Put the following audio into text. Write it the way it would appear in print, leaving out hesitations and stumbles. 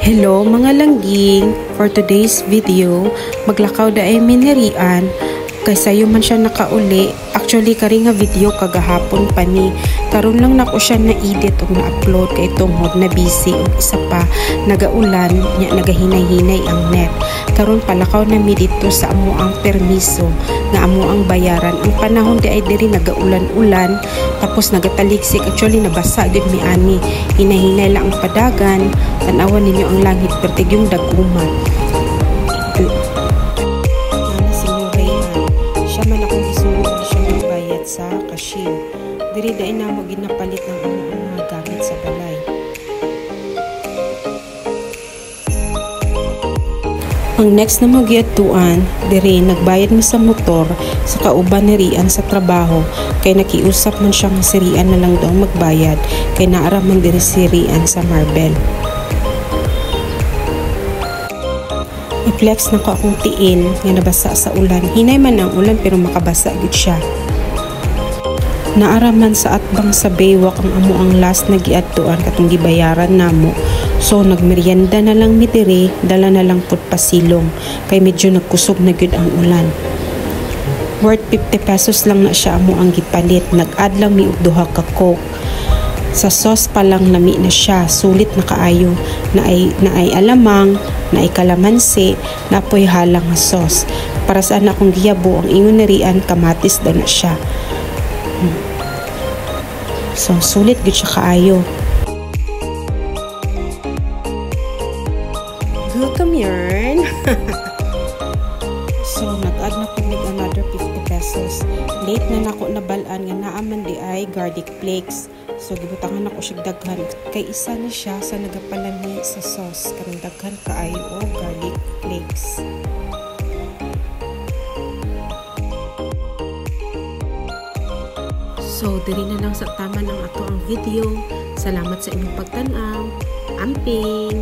Hello mga langging, for today's video, maglakaw da ay minerian, kaysa yung man siya nakauli. Actually kari nga video kagahapon pa ni, karon lang nako siya na-edit o na-upload kay tungod na busy o isa pa, nagaulan, nagahinay-hinay ang net. Karon palakaw na mi dito sa amo ang permiso, nga amo ang bayaran. Ang panahon di ay diri nagaulan-ulan, tapos nagataliksik, actually nabasa gid mi ani, hinahinay lang ang padagan, tanawan ninyo ang langit pertig yung daguma. Siya man akong gisulod na siya magbayad sa cashier. Diri dai na mo ginapalit ng ang mga gamit sa balay. Ang next na magiatuan, diri nagbayad mi sa motor sa kauban ni Rian sa trabaho, kay nakiusap man siya nga si Rian na lang daw magbayad, kay naara man diri si Rian sa Marbel. I-flex na ko akong tiin nga nabasa sa ulan. Hinay man ang ulan pero makabasa gud siya. Naaraman sa atbang sa baywak ang amo ang last na giadtuan katong gibayaran namo. So nagmeryenda na lang mi diri, dala na lang pud pasilong kay medyo nagkusog na gyud ang ulan. Worth 50 pesos lang na siya amo ang gipalit. Nag-add lang mi og duha ka coke. Sa sauce pa lang nami na siya, sulit na kaayo, na ay alamang, na ay kalamansi, na apoy halang nga sauce. Para saan akong giyabo, ang ingon na Rian, kamatis daw na siya. So, sulit gud siya kaayo. Welcome yarn! So, nag-add na po another 50 pesos. Late na nako nabalaan nga naaman di ay garlic flakes. So, gibutangan ako siya daghan. Kay isa na siya sa nagapalami sa sauce. Karang daghan kaayo o garlic flakes. So, diri na lang sa tama ng ato ang video. Salamat sa inyong pagtanaw. Amping!